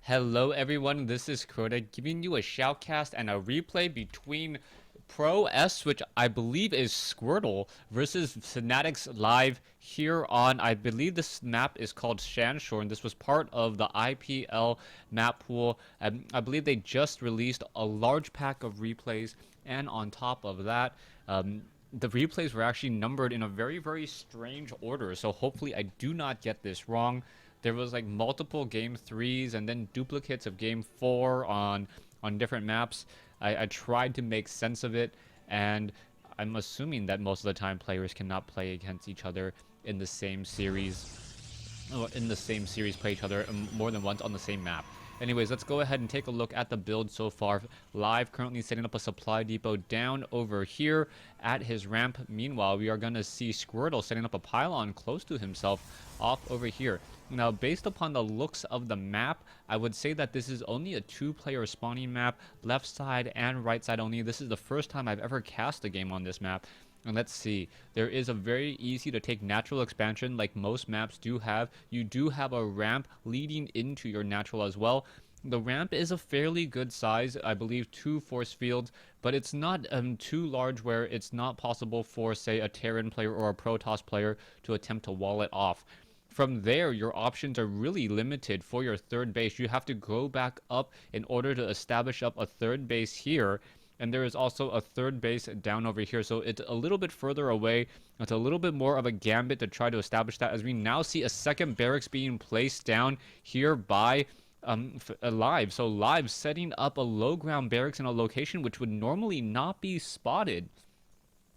Hello everyone, this is Crota giving you a shoutcast and a replay between Protoss, which I believe is Squirtle, versus Fnatic's live here on, I believe this map is called Shanshore, and this was part of the IPL map pool. I believe they just released a large pack of replays, and on top of that, the replays were actually numbered in a very strange order, so hopefully I do not get this wrong. There was like multiple game 3s and then duplicates of game 4 on different maps. I tried to make sense of it, and I'm assuming that most of the time players cannot play against each other in the same series, play each other more than once on the same map. Anyways, let's go ahead and take a look at the build so far. Live currently setting up a supply depot down over here at his ramp. Meanwhile, we are going to see Squirtle setting up a pylon close to himself off over here. Now, based upon the looks of the map, I would say that this is only a 2-player spawning map, left side and right side only. This is the first time I've ever cast a game on this map. And let's see, there is a very easy to take natural expansion like most maps do have. You do have a ramp leading into your natural as well. The ramp is a fairly good size, I believe 2 force fields, but it's not too large where it's not possible for, say, a Terran player or a Protoss player to attempt to wall it off. From there, your options are really limited for your third base. You have to go back up in order to establish up a third base here. And there is also a third base down over here. So it's a little bit further away. It's a little bit more of a gambit to try to establish that, as we now see a second barracks being placed down here by Live. So Live setting up a low ground barracks in a location which would normally not be spotted.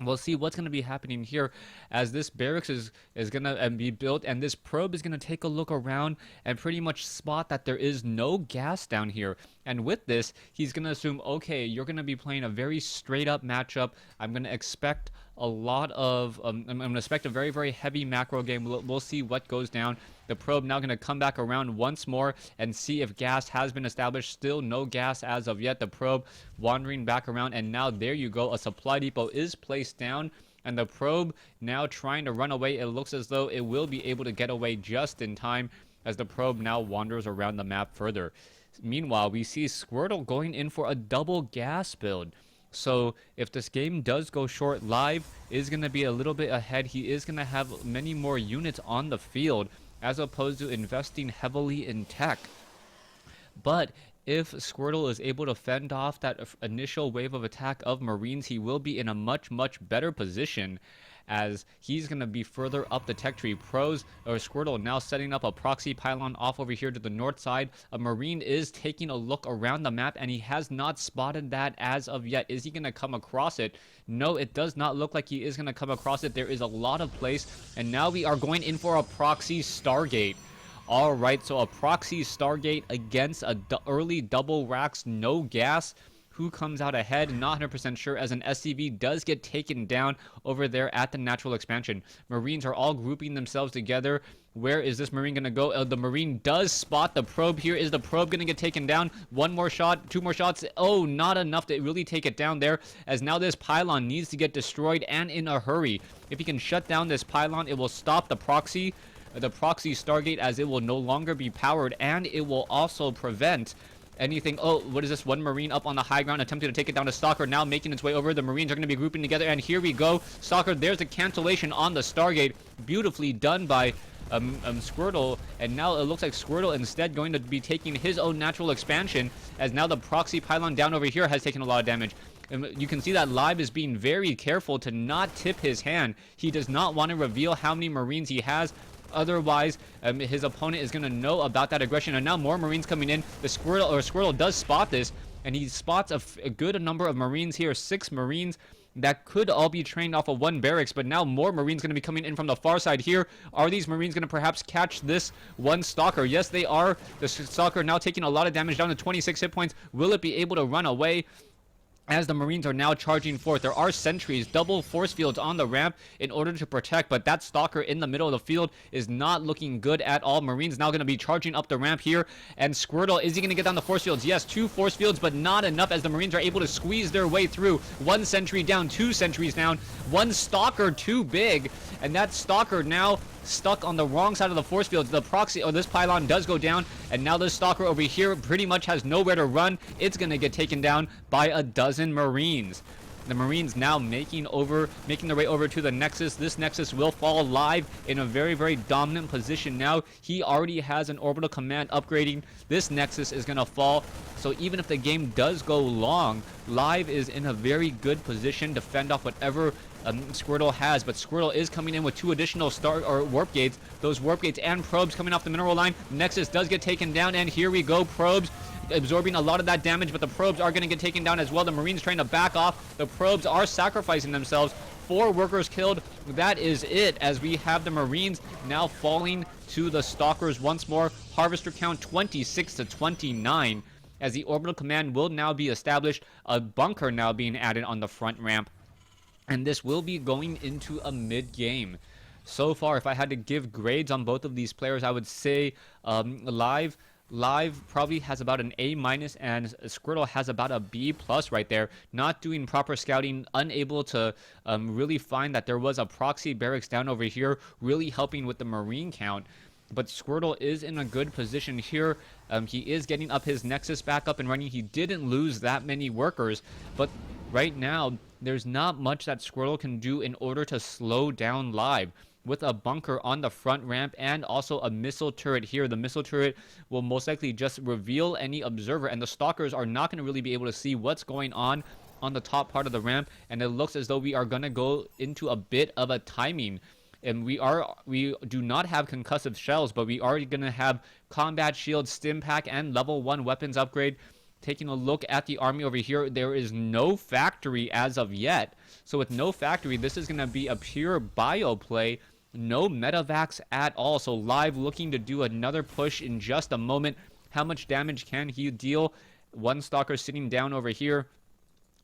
We'll see what's going to be happening here as this barracks is going to be built, and this probe is going to take a look around and pretty much spot that there is no gas down here. And with this, he's going to assume, okay, you're going to be playing a very straight up matchup. I'm going to expect a lot of, I'm going to expect a very heavy macro game. We'll see what goes down. The probe now going to come back around once more and see if gas has been established. Still no gas as of yet. The probe wandering back around, and now there you go. A supply depot is placed down, and the probe now trying to run away. It looks as though it will be able to get away just in time as the probe now wanders around the map further. Meanwhile, we see Squirtle going in for a double gas build. So if this game does go short, Live is going to be a little bit ahead. He is going to have many more units on the field as opposed to investing heavily in tech. But if Squirtle is able to fend off that initial wave of attack of Marines, he will be in a much better position, as he's going to be further up the tech tree. Squirtle now setting up a proxy pylon off over here to the north side. A Marine is taking a look around the map, and he has not spotted that as of yet. Is he going to come across it? No, it does not look like he is going to come across it. There is a lot of place, and now we are going in for a proxy Stargate. Alright, so a proxy Stargate against a early double racks, no gas. Who comes out ahead? Not 100% sure, as an SCV does get taken down over there at the natural expansion. Marines are all grouping themselves together. Where is this Marine going to go? The Marine does spot the probe here. Is the probe going to get taken down? One more shot, 2 more shots. Oh, not enough to really take it down there, as now this pylon needs to get destroyed, and in a hurry. If he can shut down this pylon, it will stop the proxy Stargate, as it will no longer be powered, and it will also prevent anything. Oh, what is this? One Marine up on the high ground attempting to take it down to Stalker, now making its way over. The Marines are going to be grouping together, and here we go. Stalker, there's a cancellation on the Stargate. Beautifully done by Squirtle, and now it looks like Squirtle instead going to be taking his own natural expansion, as now the proxy pylon down over here has taken a lot of damage. You can see that Live is being very careful to not tip his hand. He does not want to reveal how many Marines he has. Otherwise, his opponent is going to know about that aggression. And now more Marines coming in. The Squirtle does spot this, and he spots a good number of Marines here. 6 Marines that could all be trained off of 1 barracks, but now more Marines going to be coming in from the far side here. Are these Marines going to perhaps catch this one Stalker? Yes, they are. The Stalker now taking a lot of damage, down to 26 hit points. Will it be able to run away? As the Marines are now charging forth, there are sentries, double force fields on the ramp in order to protect, but that Stalker in the middle of the field is not looking good at all. Marines now going to be charging up the ramp here, and Squirtle, is he going to get down the force fields? Yes, 2 force fields, but not enough, as the Marines are able to squeeze their way through. 1 sentry down, 2 sentries down, 1 Stalker too big, and that Stalker now stuck on the wrong side of the force fields. The proxy, or this pylon does go down, and now this stalker over here pretty much has nowhere to run. It's gonna get taken down by a dozen Marines. The Marines now making their way over to the Nexus. This Nexus will fall live in a very, very dominant position now. He already has an orbital command upgrading. This Nexus is going to fall. So even if the game does go long, Live is in a very good position to fend off whatever Squirtle has. But Squirtle is coming in with 2 additional warp gates. Those warp gates and probes coming off the mineral line. Nexus does get taken down, and here we go. Probes absorbing a lot of that damage, but the probes are going to get taken down as well. The Marines trying to back off. The probes are sacrificing themselves. 4 workers killed. That is it, as we have the Marines now falling to the Stalkers once more. Harvester count 26 to 29, as the orbital command will now be established. A bunker now being added on the front ramp, and this will be going into a mid-game. So far, if I had to give grades on both of these players, I would say Live probably has about an A-, and Squirtle has about a B+ right there. Not doing proper scouting, unable to really find that there was a proxy barracks down over here, really helping with the Marine count. But Squirtle is in a good position here. He is getting up his Nexus back up and running. He didn't lose that many workers, but right now, there's not much that Squirtle can do in order to slow down Live. With a bunker on the front ramp and also a missile turret here. The missile turret will most likely just reveal any observer, and the Stalkers are not going to really be able to see what's going on the top part of the ramp, and it looks as though we are going to go into a bit of a timing. And we do not have concussive shells, but we are going to have combat shield, stim pack, and level 1 weapons upgrade. Taking a look at the army over here, there is no factory as of yet. So with no factory, this is going to be a pure bio play. No metavacs at all. So Live looking to do another push in just a moment. How much damage can he deal? 1 Stalker sitting down over here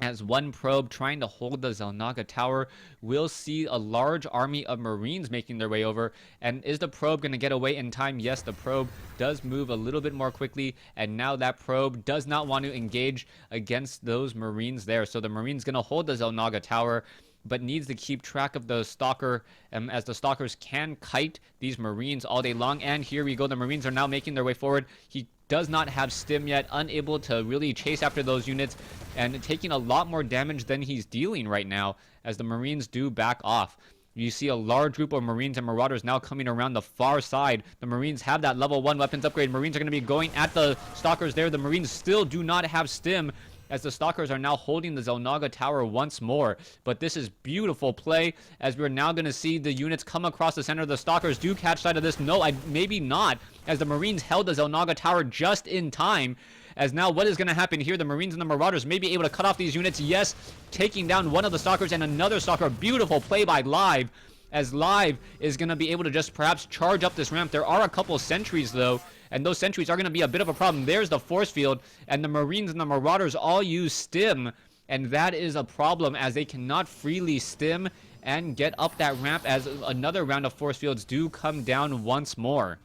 as 1 probe trying to hold the Xel'Naga Tower. We'll see a large army of Marines making their way over. And is the probe going to get away in time? Yes, the probe does move a little bit more quickly. And now that probe does not want to engage against those Marines there. So the Marines going to hold the Xel'Naga Tower, but needs to keep track of the Stalker, as the Stalkers can kite these Marines all day long. And here we go. The Marines are now making their way forward. He does not have stim yet, unable to really chase after those units, and taking a lot more damage than he's dealing right now, as the Marines do back off. You see a large group of Marines and Marauders now coming around the far side. The Marines have that level 1 weapons upgrade. Marines are going to be going at the Stalkers there. The Marines still do not have stim, as the Stalkers are now holding the Xel'Naga Tower once more. But this is beautiful play, as we're now going to see the units come across the center. The Stalkers do catch sight of this. No, maybe not, as the Marines held the Xel'Naga Tower just in time. As now, what is going to happen here? The Marines and the Marauders may be able to cut off these units. Yes, taking down one of the Stalkers and another Stalker. Beautiful play by Live, as Live is going to be able to just perhaps charge up this ramp. There are a couple sentries, though, and those sentries are going to be a bit of a problem. There's the force field, and the Marines and the Marauders all use stim, and that is a problem, as they cannot freely stim and get up that ramp, as another round of force fields do come down once more.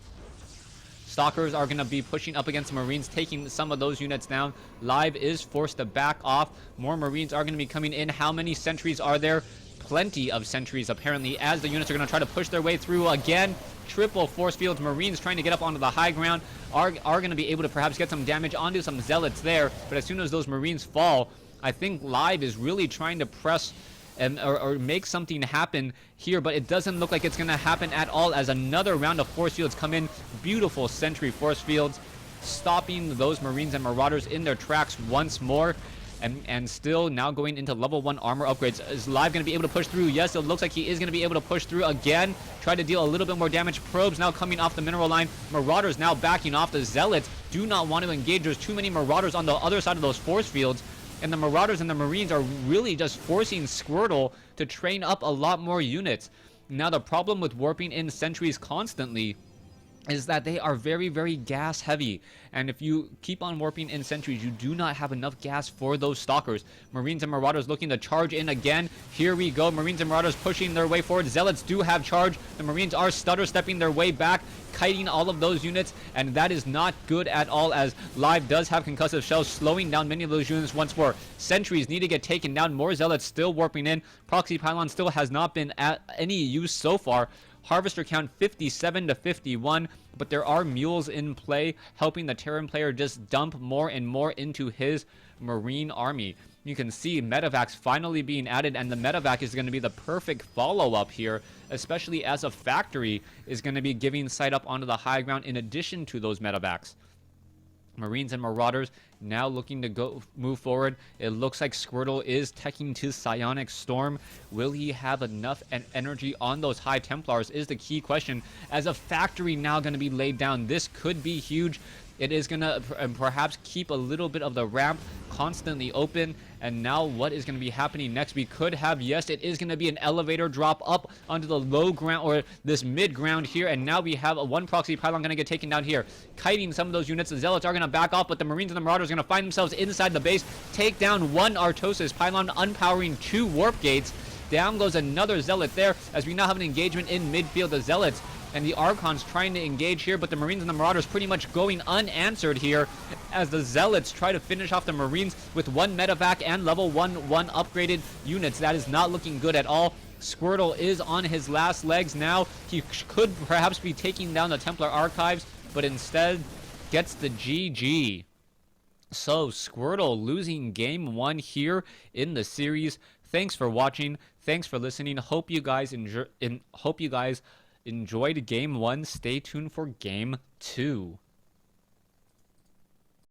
Stalkers are going to be pushing up against the Marines, taking some of those units down. Live is forced to back off. More Marines are going to be coming in. How many sentries are there? Plenty of sentries, apparently, as the units are going to try to push their way through again. Triple force fields. Marines trying to get up onto the high ground are going to be able to perhaps get some damage onto some Zealots there. But as soon as those Marines fall, I think Live is really trying to press or make something happen here, but it doesn't look like it's going to happen at all, as another round of force fields come in. Beautiful sentry force fields, stopping those Marines and Marauders in their tracks once more. And still now going into level 1 armor upgrades. Is Live going to be able to push through? Yes, it looks like he is going to be able to push through again. Try to deal a little bit more damage. Probes now coming off the mineral line. Marauders now backing off. The Zealots do not want to engage. There's too many Marauders on the other side of those force fields. And the Marauders and the Marines are really just forcing Squirtle to train up a lot more units. Now, the problem with warping in sentries constantly is that they are very, very gas heavy, and if you keep on warping in sentries, you do not have enough gas for those Stalkers. Marines and Marauders looking to charge in again. Here we go. Marines and Marauders pushing their way forward. Zealots do have charge. The Marines are stutter stepping their way back, kiting all of those units, and that is not good at all, as Live does have concussive shells, slowing down many of those units once more. Sentries need to get taken down. More Zealots still warping in. Proxy pylon still has not been at any use so far. Harvester count 57 to 51, but there are mules in play, helping the Terran player just dump more and more into his Marine army. You can see medevacs finally being added, and the medevac is going to be the perfect follow-up here, especially as a factory is going to be giving sight up onto the high ground in addition to those medevacs. Marines and Marauders now looking to move forward. It looks like Squirtle is teching to Psionic Storm. Will he have enough energy on those High Templars is the key question. As a factory now going to be laid down, this could be huge. It is going to perhaps keep a little bit of the ramp constantly open. And now what is going to be happening next? We could have, yes, it is going to be an elevator drop up onto the low ground or this mid ground here. And now we have a one proxy pylon going to get taken down here, kiting some of those units. The Zealots are going to back off, but the Marines and the Marauders are going to find themselves inside the base, take down one Artosis pylon, unpowering 2 warp gates. Down goes another Zealot there, as we now have an engagement in midfield. The Zealots and the Archons trying to engage here, but the Marines and the Marauders pretty much going unanswered here as the Zealots try to finish off the Marines with 1 medevac and level 1 upgraded units. That is not looking good at all. Squirtle is on his last legs now. He could perhaps be taking down the Templar Archives, but instead gets the GG. So Squirtle losing game 1 here in the series. Thanks for watching. Thanks for listening. Hope you guys enjoyed game 1. Stay tuned for game 2.